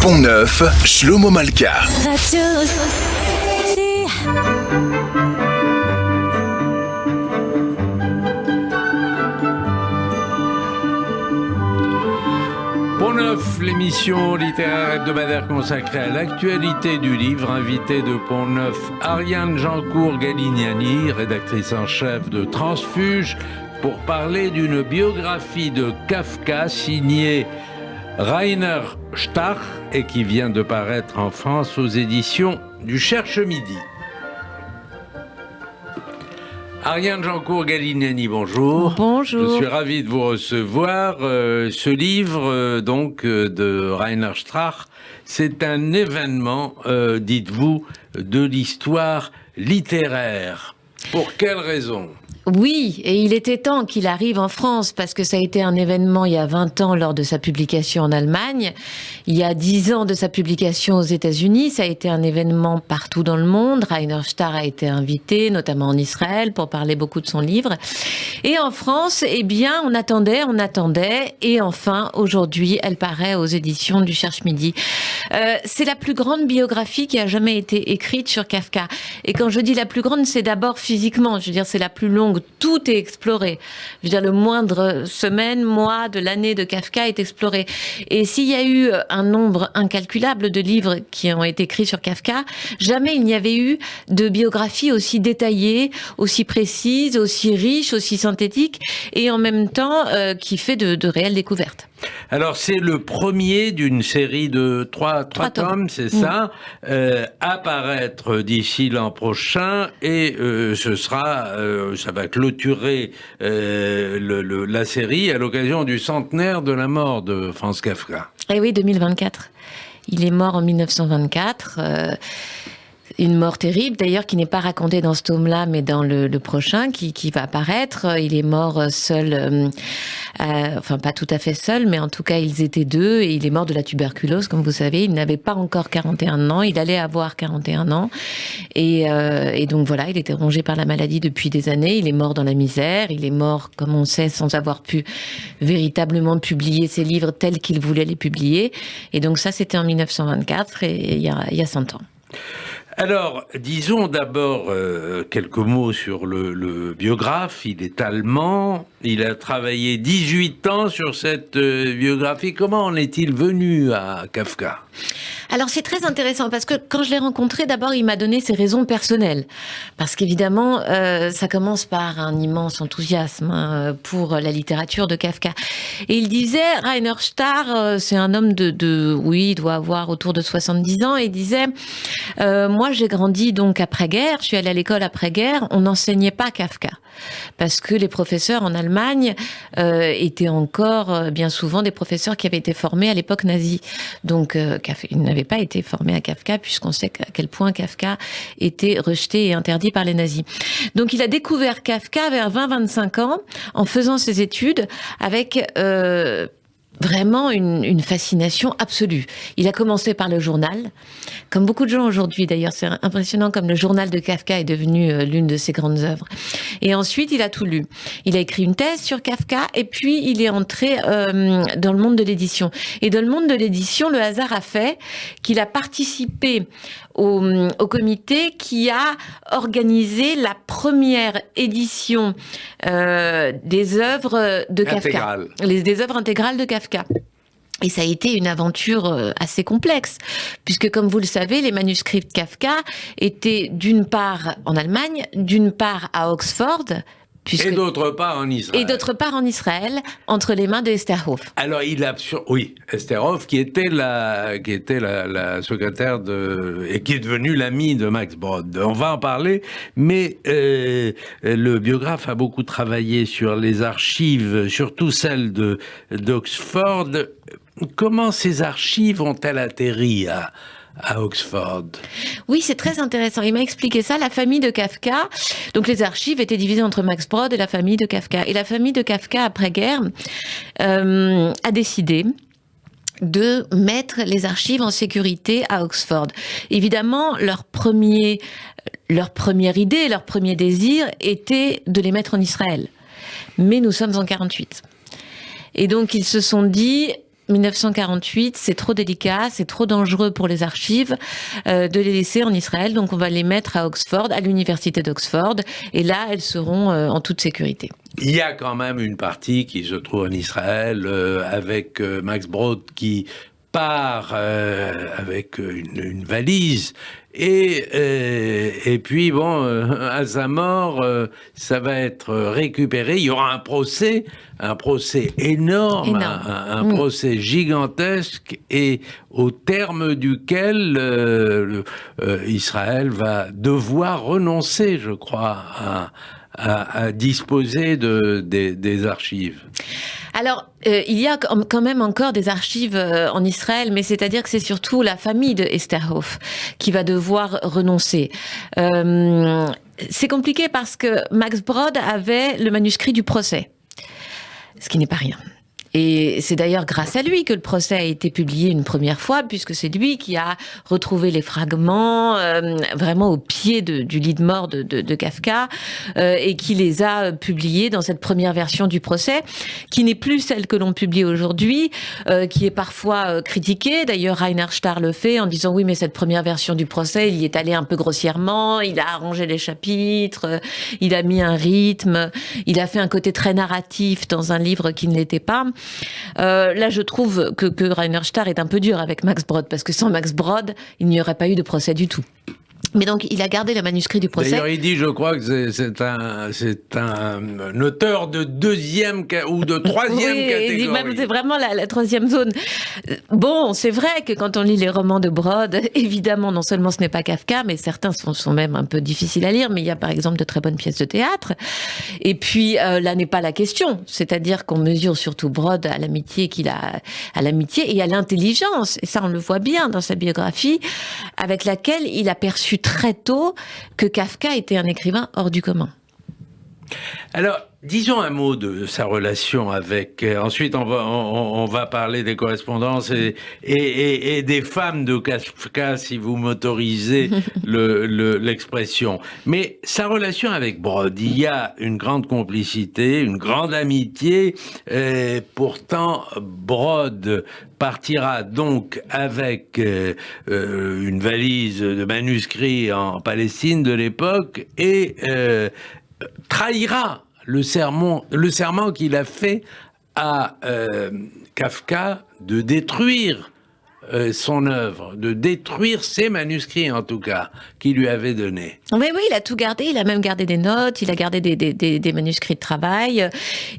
Pont-Neuf, Shlomo Malka. Pont-Neuf, l'émission littéraire hebdomadaire consacrée à l'actualité du livre. Invité de Pont-Neuf, Ariane Jancourt-Galignani, rédactrice en chef de Transfuge, pour parler d'une biographie de Kafka signée Rainer Stach et qui vient de paraître en France aux éditions du Cherche Midi. Ariane Jancourt-Galignani, bonjour. Bonjour. Je suis ravi de vous recevoir. Ce livre, de Rainer Stach, c'est un événement, dites-vous, de l'histoire littéraire. Pour quelle raison ? Oui, et il était temps qu'il arrive en France, parce que ça a été un événement il y a 20 ans lors de sa publication en Allemagne, il y a 10 ans de sa publication aux États-Unis, ça a été un événement partout dans le monde. Rainer Stach a été invité, notamment en Israël, pour parler beaucoup de son livre. Et en France, eh bien, on attendait, et enfin, aujourd'hui, elle paraît aux éditions du Cherche Midi. C'est la plus grande biographie qui a jamais été écrite sur Kafka. Et quand je dis la plus grande, c'est d'abord physiquement, je veux dire, c'est la plus longue. Tout est exploré. Je veux dire, le moindre semaine, mois de l'année de Kafka est exploré. Et s'il y a eu un nombre incalculable de livres qui ont été écrits sur Kafka, jamais il n'y avait eu de biographie aussi détaillée, aussi précise, aussi riche, aussi synthétique, et en même temps qui fait de réelles découvertes. Alors, c'est le premier d'une série de trois tomes, c'est ça, à paraître d'ici l'an prochain, et ça va clôturer la série à l'occasion du centenaire de la mort de Franz Kafka. Eh oui, 2024. Il est mort en 1924. Une mort terrible, d'ailleurs, qui n'est pas racontée dans ce tome-là, mais dans le prochain, qui va apparaître. Il est mort seul, enfin pas tout à fait seul, mais en tout cas, ils étaient deux, et il est mort de la tuberculose, comme vous savez. Il n'avait pas encore 41 ans, il allait avoir 41 ans. Et donc voilà, il était rongé par la maladie depuis des années. Il est mort dans la misère, il est mort, comme on sait, sans avoir pu véritablement publier ses livres tels qu'il voulait les publier. Et donc ça, c'était en 1924, et il y a 100 ans. Alors, disons d'abord quelques mots sur le biographe. Il est allemand, il a travaillé 18 ans sur cette biographie. Comment en est-il venu à Kafka ? Alors c'est très intéressant, parce que quand je l'ai rencontré, d'abord il m'a donné ses raisons personnelles. Parce qu'évidemment, ça commence par un immense enthousiasme pour la littérature de Kafka. Et il disait, Rainer Stach, c'est un homme oui, il doit avoir autour de 70 ans, et il disait, moi j'ai grandi donc après-guerre, je suis allé à l'école après-guerre, on n'enseignait pas Kafka. Parce que les professeurs en Allemagne étaient encore bien souvent des professeurs qui avaient été formés à l'époque nazie. Donc ils n'avaient pas été formés à Kafka, puisqu'on sait à quel point Kafka était rejeté et interdit par les nazis. Donc il a découvert Kafka vers 20-25 ans en faisant ses études avec vraiment une fascination absolue. Il a commencé par le journal, comme beaucoup de gens aujourd'hui d'ailleurs. C'est impressionnant comme le journal de Kafka est devenu l'une de ses grandes œuvres. Et ensuite, il a tout lu. Il a écrit une thèse sur Kafka, et puis il est entré dans le monde de l'édition. Et dans le monde de l'édition, le hasard a fait qu'il a participé au comité qui a organisé la première édition des œuvres de Kafka. Des œuvres intégrales de Kafka. Et ça a été une aventure assez complexe, puisque comme vous le savez, les manuscrits de Kafka étaient d'une part en Allemagne, d'une part à Oxford, et d'autre part en Israël. Et d'autre part en Israël, entre les mains de Esther Hof. Alors Esther Hof, qui était la secrétaire et qui est devenue l'amie de Max Brod. On va en parler, mais le biographe a beaucoup travaillé sur les archives, surtout celles d'Oxford. Comment ces archives ont-elles atterri à Oxford? Oui, c'est très intéressant. Il m'a expliqué ça. La famille de Kafka, donc les archives étaient divisées entre Max Brod et la famille de Kafka. Et la famille de Kafka, après-guerre, a décidé de mettre les archives en sécurité à Oxford. Évidemment, leur première idée, leur premier désir était de les mettre en Israël. Mais nous sommes en 48. Et donc, ils se sont dit, 1948, c'est trop délicat, c'est trop dangereux pour les archives de les laisser en Israël, donc on va les mettre à Oxford, à l'université d'Oxford, et là, elles seront en toute sécurité. Il y a quand même une partie qui se trouve en Israël avec Max Brod qui part avec une valise et puis bon à sa mort ça va être récupéré. Il y aura un procès énorme. Un procès gigantesque et au terme duquel Israël va devoir renoncer, je crois, à disposer des archives. Alors, il y a quand même encore des archives en Israël, mais c'est-à-dire que c'est surtout la famille de Esterhoff qui va devoir renoncer. C'est compliqué parce que Max Brod avait le manuscrit du procès, ce qui n'est pas rien. Et c'est d'ailleurs grâce à lui que le procès a été publié une première fois, puisque c'est lui qui a retrouvé les fragments vraiment au pied du lit de mort de Kafka et qui les a publiés dans cette première version du procès, qui n'est plus celle que l'on publie aujourd'hui, qui est parfois critiquée. D'ailleurs, Rainer Starr le fait en disant oui, mais cette première version du procès, il y est allé un peu grossièrement, il a arrangé les chapitres, il a mis un rythme, il a fait un côté très narratif dans un livre qui ne l'était pas. Là, je trouve que Rainer Starr est un peu dur avec Max Brod, parce que sans Max Brod, il n'y aurait pas eu de procès du tout. Mais donc, il a gardé le manuscrit du procès. D'ailleurs, il dit, je crois que c'est un auteur de deuxième ou de troisième catégorie. Il dit même, c'est vraiment la troisième zone. Bon, c'est vrai que quand on lit les romans de Brod, évidemment, non seulement ce n'est pas Kafka, mais certains sont même un peu difficiles à lire, mais il y a par exemple de très bonnes pièces de théâtre. Et puis, là n'est pas la question. C'est-à-dire qu'on mesure surtout Brod à l'amitié qu'il a, à l'amitié et à l'intelligence. Et ça, on le voit bien dans sa biographie, avec laquelle il a perçu très tôt que Kafka était un écrivain hors du commun. Alors, disons un mot de sa relation avec... ensuite, on va parler des correspondances et des femmes de Kafka, si vous m'autorisez l'expression. Mais sa relation avec Brod, il y a une grande complicité, une grande amitié. Pourtant, Brod partira donc avec une valise de manuscrits en Palestine de l'époque et trahira le serment qu'il a fait à Kafka de détruire son œuvre, de détruire ses manuscrits en tout cas, qu'il lui avait donnés. Oui, il a tout gardé, il a même gardé des notes, il a gardé des manuscrits de travail,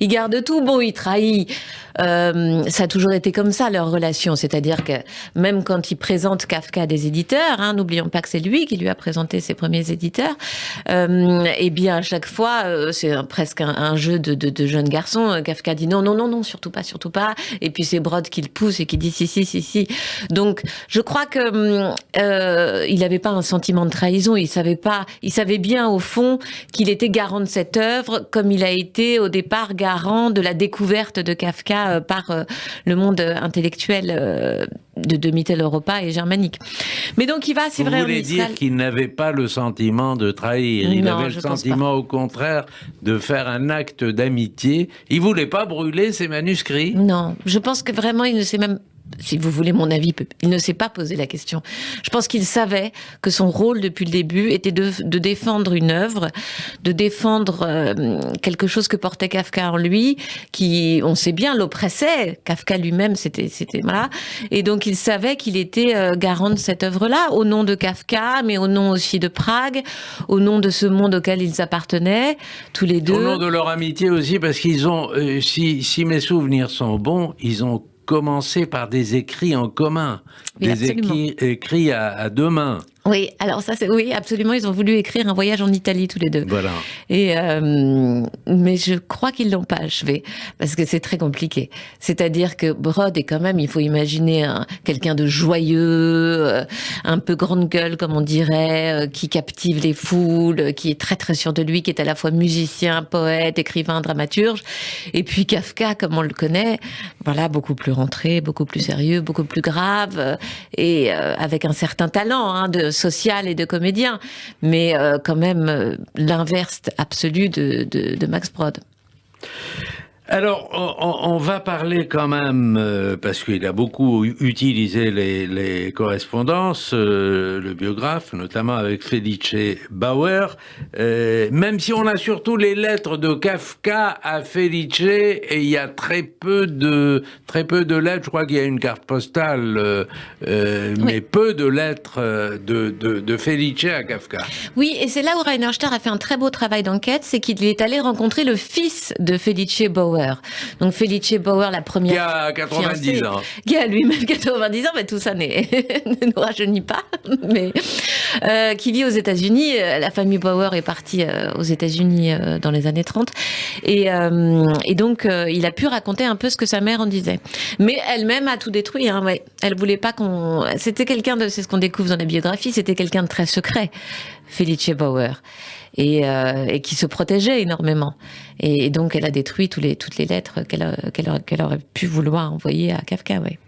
il garde tout, bon, il trahit. Ça a toujours été comme ça, leur relation, c'est-à-dire que même quand il présente Kafka à des éditeurs, n'oublions pas que c'est lui qui lui a présenté ses premiers éditeurs, et bien à chaque fois, c'est presque un jeu de jeunes garçons. Kafka dit non, surtout pas, et puis c'est Brod qui le pousse et qui dit si. Donc, je crois que il n'avait pas un sentiment de trahison. Il savait bien au fond qu'il était garant de cette œuvre, comme il a été au départ garant de la découverte de Kafka par le monde intellectuel de Mitteleuropa et germanique. Mais donc, il va, c'est vrai, en Israël. Vous voulez dire qu'il n'avait pas le sentiment de trahir. Il avait le sentiment, au contraire, de faire un acte d'amitié. Il voulait pas brûler ses manuscrits. Non, je pense que vraiment, il ne sait même... Si vous voulez mon avis, il ne s'est pas posé la question. Je pense qu'il savait que son rôle depuis le début était de défendre une œuvre, de défendre quelque chose que portait Kafka en lui, qui, on sait bien, l'oppressait. Kafka lui-même, c'était voilà. Et donc il savait qu'il était garant de cette œuvre-là, au nom de Kafka, mais au nom aussi de Prague, au nom de ce monde auquel ils appartenaient, tous les deux. Au nom de leur amitié aussi, parce qu'ils ont, si mes souvenirs sont bons, ils ont commencer par des écrits en commun, oui, des écrits à deux mains. Oui, alors ça c'est oui, absolument. Ils ont voulu écrire un voyage en Italie tous les deux. Voilà. Et mais je crois qu'ils l'ont pas achevé parce que c'est très compliqué. C'est-à-dire que Brod est quand même, il faut imaginer quelqu'un de joyeux, un peu grande gueule comme on dirait, qui captive les foules, qui est très très sûr de lui, qui est à la fois musicien, poète, écrivain, dramaturge. Et puis Kafka, comme on le connaît, voilà, beaucoup plus rentré, beaucoup plus sérieux, beaucoup plus grave et avec un certain talent de social et de comédien, mais quand même l'inverse absolu de Max Brod. Alors, on va parler quand même, parce qu'il a beaucoup utilisé les correspondances, le biographe, notamment avec Felice Bauer, même si on a surtout les lettres de Kafka à Felice, et il y a très peu de lettres, je crois qu'il y a une carte postale, mais peu de lettres de Felice à Kafka. Oui, et c'est là où Rainer Starr a fait un très beau travail d'enquête, c'est qu'il est allé rencontrer le fils de Felice Bauer. Donc Felice Bauer, la première qui a 90 ans. Qui a lui-même 90 ans, mais tout ça ne nous rajeunit pas, mais qui vit aux États-Unis. La famille Bauer est partie aux États-Unis dans les années 30. Et donc, il a pu raconter un peu ce que sa mère en disait. Mais elle-même a tout détruit. Hein, ouais. Elle voulait pas qu'on... C'était quelqu'un de... C'est ce qu'on découvre dans la biographie, c'était quelqu'un de très secret, Felice Bauer. Et qui se protégeait énormément. Et donc, elle a détruit toutes les lettres qu'elle aurait pu vouloir envoyer à Kafka, oui.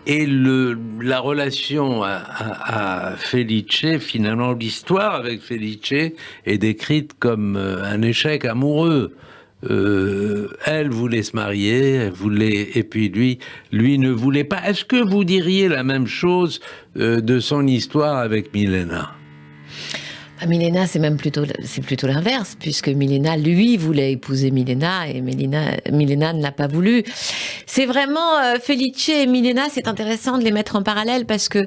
Et la relation à Felice, finalement, l'histoire avec Felice est décrite comme un échec amoureux. Elle voulait se marier, et puis lui ne voulait pas. Est-ce que vous diriez la même chose de son histoire avec Milena ? Milena, c'est plutôt l'inverse, puisque Milena, lui, voulait épouser Milena, et Milena ne l'a pas voulu. C'est vraiment Felice et Milena, c'est intéressant de les mettre en parallèle, parce que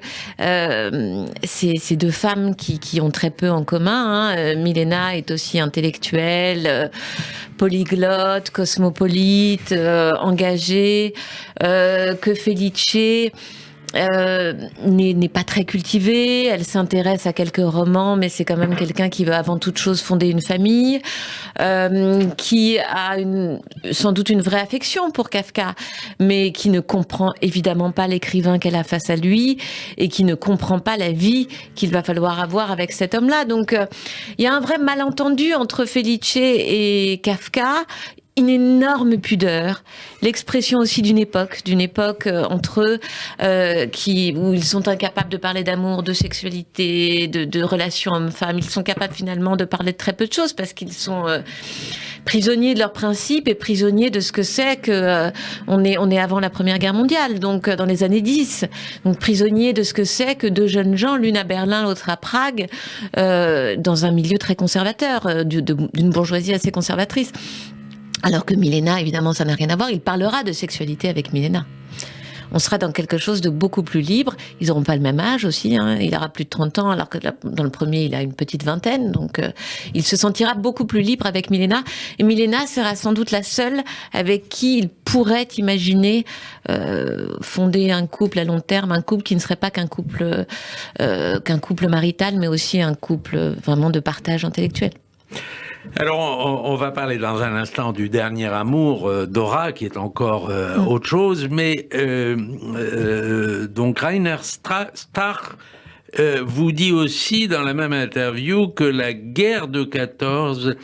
c'est deux femmes qui ont très peu en commun. Hein. Milena est aussi intellectuelle, polyglotte, cosmopolite, engagée, que Felice n'est pas très cultivée, elle s'intéresse à quelques romans, mais c'est quand même quelqu'un qui veut avant toute chose fonder une famille, qui a sans doute une vraie affection pour Kafka, mais qui ne comprend évidemment pas l'écrivain qu'elle a face à lui, et qui ne comprend pas la vie qu'il va falloir avoir avec cet homme-là. Donc il y a un vrai malentendu entre Felice et Kafka, une énorme pudeur, l'expression aussi d'une époque entre eux où ils sont incapables de parler d'amour, de sexualité, de relations hommes-femmes. Ils sont capables finalement de parler de très peu de choses parce qu'ils sont prisonniers de leurs principes et prisonniers de ce que c'est que on est avant la Première Guerre mondiale, donc dans les années 10. Donc prisonniers de ce que c'est que deux jeunes gens, l'une à Berlin, l'autre à Prague, dans un milieu très conservateur, d'une bourgeoisie assez conservatrice. Alors que Milena, évidemment, ça n'a rien à voir. Il parlera de sexualité avec Milena. On sera dans quelque chose de beaucoup plus libre. Ils n'auront pas le même âge aussi. Hein. Il aura plus de 30 ans, alors que dans le premier, il a une petite vingtaine. Donc, il se sentira beaucoup plus libre avec Milena. Et Milena sera sans doute la seule avec qui il pourrait imaginer fonder un couple à long terme, un couple qui ne serait pas qu'un couple marital, mais aussi un couple vraiment de partage intellectuel. Alors, on va parler dans un instant du dernier amour d'Ora, qui est encore autre chose, mais donc Rainer Starr vous dit aussi dans la même interview que la guerre de 14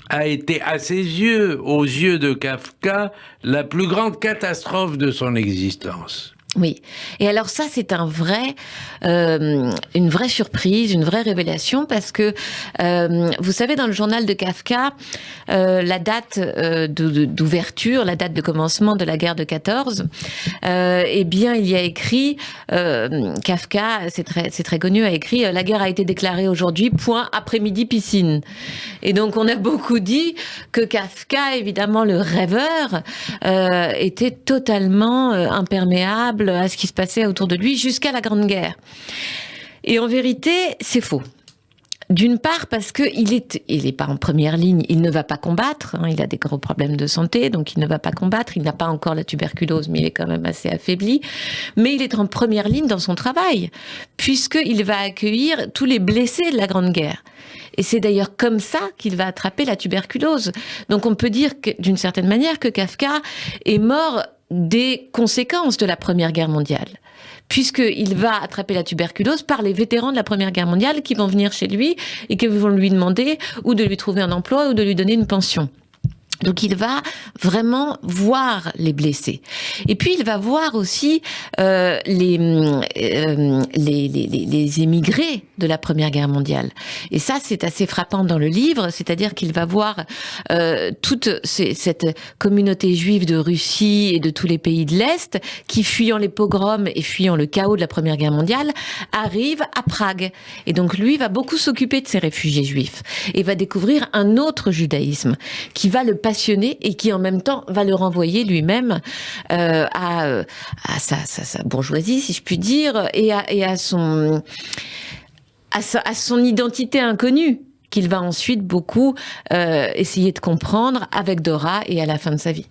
a été, à ses yeux, aux yeux de Kafka, la plus grande catastrophe de son existence. Oui. Et alors ça, c'est une vraie surprise, une vraie révélation, parce que vous savez, dans le journal de Kafka, la date d'ouverture, la date de commencement de la guerre de 14, eh bien, il y a écrit Kafka, c'est très connu, a écrit la guerre a été déclarée aujourd'hui, point, après-midi piscine. Et donc on a beaucoup dit que Kafka, évidemment le rêveur, était totalement imperméable à ce qui se passait autour de lui jusqu'à la Grande Guerre. Et en vérité, c'est faux. D'une part parce que il est pas en première ligne, il ne va pas combattre, hein, il a des gros problèmes de santé, donc il ne va pas combattre, il n'a pas encore la tuberculose, mais il est quand même assez affaibli, mais il est en première ligne dans son travail, puisqu'il va accueillir tous les blessés de la Grande Guerre. Et c'est d'ailleurs comme ça qu'il va attraper la tuberculose. Donc on peut dire que, d'une certaine manière, que Kafka est mort des conséquences de la Première Guerre mondiale, puisqu'il va attraper la tuberculose par les vétérans de la Première Guerre mondiale qui vont venir chez lui et qui vont lui demander ou de lui trouver un emploi ou de lui donner une pension. Donc il va vraiment voir les blessés. Et puis il va voir aussi les émigrés de la Première Guerre mondiale. Et ça, c'est assez frappant dans le livre, c'est-à-dire qu'il va voir toute cette communauté juive de Russie et de tous les pays de l'Est qui, fuyant les pogroms et fuyant le chaos de la Première Guerre mondiale, arrivent à Prague. Et donc lui va beaucoup s'occuper de ces réfugiés juifs et va découvrir un autre judaïsme qui va le passionné et qui en même temps va le renvoyer lui-même à sa bourgeoisie, si je puis dire, et à son identité inconnue qu'il va ensuite beaucoup essayer de comprendre avec Dora et à la fin de sa vie.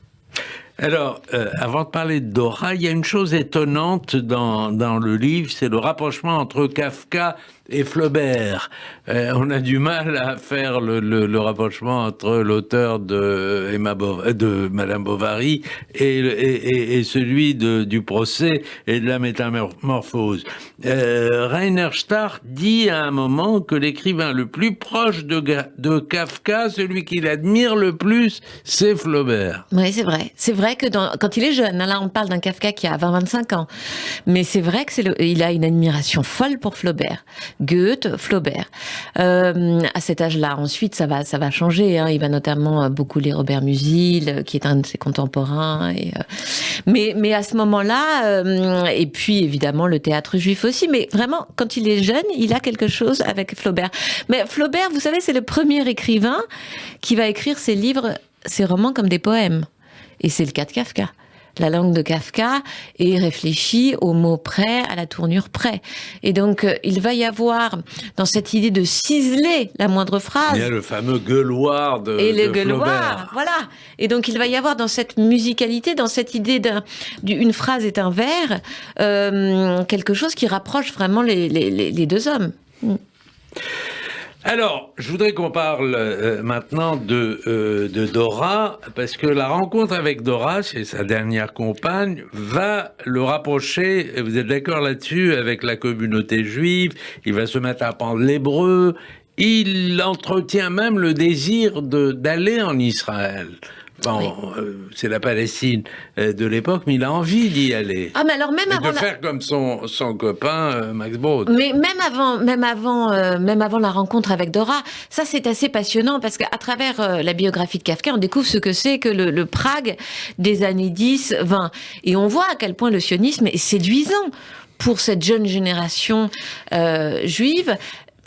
Alors, avant de parler de Dora, il y a une chose étonnante dans le livre, c'est le rapprochement entre Kafka et Flaubert. On a du mal à faire le rapprochement entre l'auteur de Madame Bovary et celui du procès et de la métamorphose. Rainer Starr dit à un moment que l'écrivain le plus proche de Kafka, celui qu'il admire le plus, c'est Flaubert. Oui, c'est vrai. C'est vrai que quand il est jeune, là on parle d'un Kafka qui a 20-25 ans, mais c'est vrai qu'il a une admiration folle pour Flaubert. Goethe, Flaubert. À cet âge-là, ensuite, ça va changer. Hein. Il va notamment beaucoup lire Robert Musil, qui est un de ses contemporains. Mais à ce moment-là, et puis évidemment le théâtre juif aussi. Mais vraiment, quand il est jeune, il a quelque chose avec Flaubert. Mais Flaubert, vous savez, c'est le premier écrivain qui va écrire ses livres, ses romans comme des poèmes. Et c'est le cas de Kafka. La langue de Kafka est réfléchie au mot près, à la tournure près. Et donc, il va y avoir, dans cette idée de ciseler la moindre phrase... Il y a le fameux gueuloir de Flaubert. Voilà. Et donc, il va y avoir dans cette musicalité, dans cette idée d'une phrase est un vers, quelque chose qui rapproche vraiment les deux hommes. Alors, je voudrais qu'on parle maintenant de Dora, parce que la rencontre avec Dora, c'est sa dernière compagne, va le rapprocher, vous êtes d'accord là-dessus, avec la communauté juive. Il va se mettre à apprendre l'hébreu. Il entretient même le désir d'aller en Israël. Bon, oui. C'est la Palestine de l'époque, mais il a envie d'y aller. Ah, mais alors même avant faire comme son copain Max Brod. Mais même avant la rencontre avec Dora, ça c'est assez passionnant parce qu'à travers la biographie de Kafka, on découvre ce que c'est que le Prague des années 10-20. Et on voit à quel point le sionisme est séduisant pour cette jeune génération juive.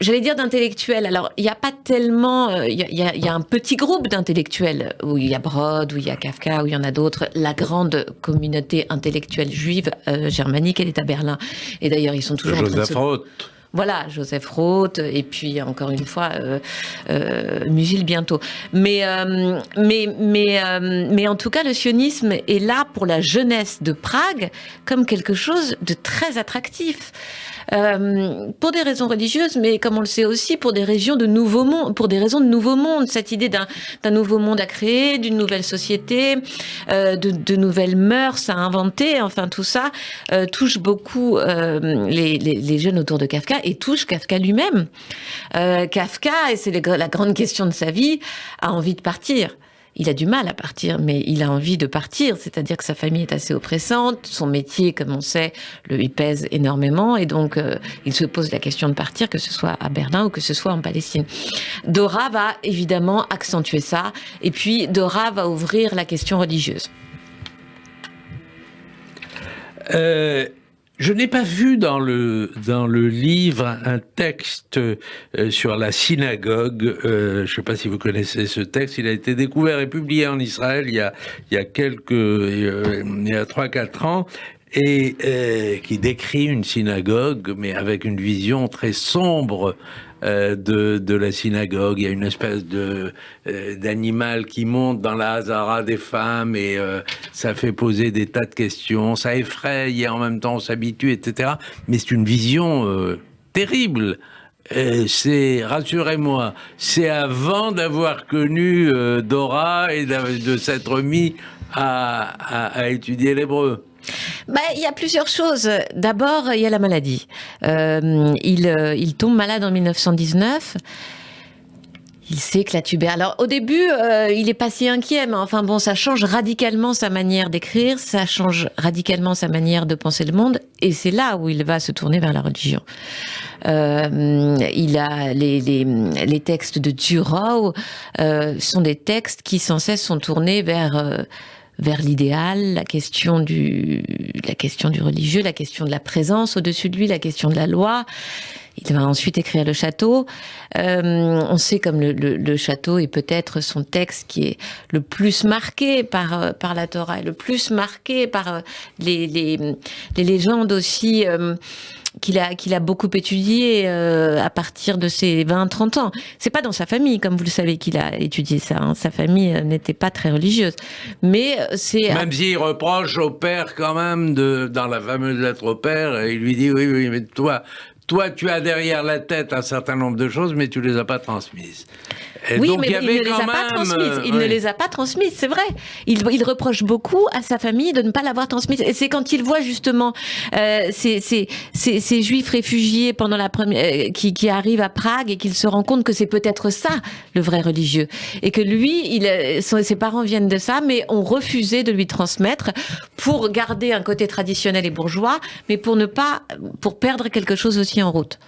J'allais dire d'intellectuels. Alors, il n'y a pas tellement... Il y a un petit groupe d'intellectuels, où il y a Brod, où il y a Kafka, où il y en a d'autres. La grande communauté intellectuelle juive germanique, elle est à Berlin. Et d'ailleurs, ils sont toujours Joseph Roth. Voilà, Joseph Roth, et puis encore une fois, Musil bientôt. Mais en tout cas, le sionisme est là pour la jeunesse de Prague comme quelque chose de très attractif. Pour des raisons religieuses, mais comme on le sait aussi, pour des raisons de nouveau monde, cette idée d'un nouveau monde à créer, d'une nouvelle société, de nouvelles mœurs à inventer, enfin tout ça touche beaucoup les jeunes autour de Kafka et touche Kafka lui-même. Kafka, et c'est la grande question de sa vie, a envie de partir. Il a du mal à partir, mais il a envie de partir, c'est-à-dire que sa famille est assez oppressante, son métier, comme on sait, il pèse énormément, et donc il se pose la question de partir, que ce soit à Berlin ou que ce soit en Palestine. Dora va évidemment accentuer ça, et puis Dora va ouvrir la question religieuse. Je n'ai pas vu dans le livre un texte sur la synagogue. Je ne sais pas si vous connaissez ce texte. Il a été découvert et publié en Israël il y a 3-4 ans. Et qui décrit une synagogue, mais avec une vision très sombre de la synagogue. Il y a une espèce d'animal qui monte dans la Hazara des femmes et ça fait poser des tas de questions. Ça effraie et en même temps on s'habitue, etc. Mais c'est une vision terrible. Rassurez-moi, c'est avant d'avoir connu Dora et de s'être mis à étudier l'hébreu. Il y a plusieurs choses. D'abord, il y a la maladie. Il tombe malade en 1919. Il sait que la tuberculose... Alors, au début, il est pas si inquiet, mais enfin bon, ça change radicalement sa manière d'écrire, ça change radicalement sa manière de penser le monde, et c'est là où il va se tourner vers la religion. Il a les textes de Thoreau sont des textes qui sans cesse sont tournés vers l'idéal, la question du religieux, la question de la présence au-dessus de lui, la question de la loi. Il va ensuite écrire Le Château. On sait comme le Château est peut-être son texte qui est le plus marqué par la Torah, et le plus marqué par les légendes aussi qu'il a beaucoup étudié à partir de ses 20-30 ans. C'est pas dans sa famille, comme vous le savez, qu'il a étudié ça. Hein. Sa famille n'était pas très religieuse. Mais c'est... Même s'il reproche au père quand même, dans la fameuse lettre au père, il lui dit, oui, mais toi, tu as derrière la tête un certain nombre de choses, mais tu les as pas transmises. Et oui, donc, mais il ne les a pas transmises. Il ne les a pas transmises, c'est vrai. Il reproche beaucoup à sa famille de ne pas l'avoir transmise. Et c'est quand il voit justement ces juifs réfugiés pendant la première, qui arrivent à Prague et qu'il se rend compte que c'est peut-être ça le vrai religieux, et que lui, ses parents viennent de ça, mais ont refusé de lui transmettre pour garder un côté traditionnel et bourgeois, mais pour perdre quelque chose aussi en route.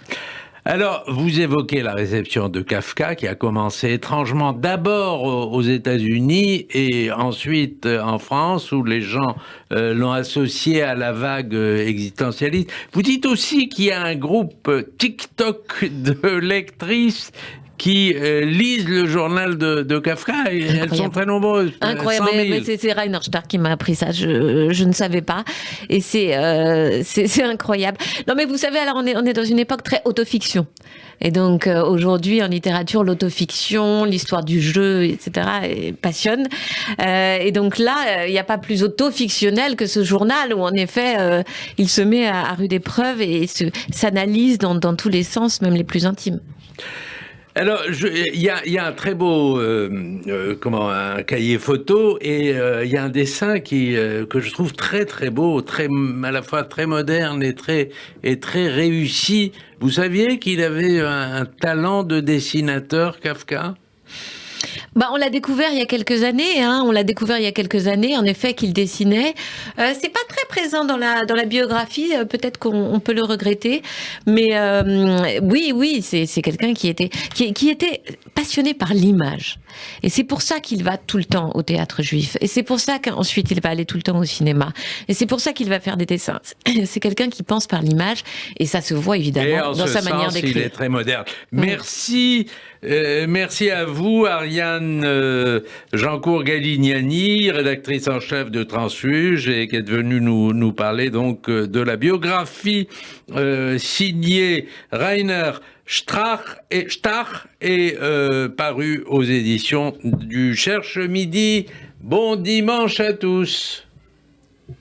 Alors, vous évoquez la réception de Kafka qui a commencé étrangement d'abord aux États-Unis et ensuite en France où les gens l'ont associé à la vague existentialiste. Vous dites aussi qu'il y a un groupe TikTok de lectrices qui lisent le journal de Kafka, et elles sont très nombreuses. Incroyable, mais c'est Rainer Stark qui m'a appris ça, je ne savais pas, et c'est incroyable. Non mais vous savez, alors on est dans une époque très autofiction, et donc aujourd'hui en littérature, l'autofiction, l'histoire du jeu, etc. passionne, et donc là, il n'y a pas plus autofictionnel que ce journal où en effet, il se met à rude épreuve et s'analyse dans tous les sens, même les plus intimes. Alors, il y a un très beau, un cahier photo, et il y a un dessin que je trouve très très beau, à la fois très moderne et très réussi. Vous saviez qu'il avait un talent de dessinateur, Kafka ? On l'a découvert il y a quelques années. En effet, qu'il dessinait. C'est pas très présent dans la biographie. Peut-être qu'on peut le regretter. Mais oui, c'est quelqu'un qui était passionné par l'image. Et c'est pour ça qu'il va tout le temps au théâtre juif. Et c'est pour ça qu'ensuite il va aller tout le temps au cinéma. Et c'est pour ça qu'il va faire des dessins. C'est quelqu'un qui pense par l'image. Et ça se voit évidemment dans sa manière d'écrire. Il est très moderne. Merci. Merci à vous, Ariane Jancourt-Galignani, rédactrice en chef de Transfuge, et qui est venue nous parler donc de la biographie signée Rainer Stark et parue aux éditions du Cherche Midi. Bon dimanche à tous.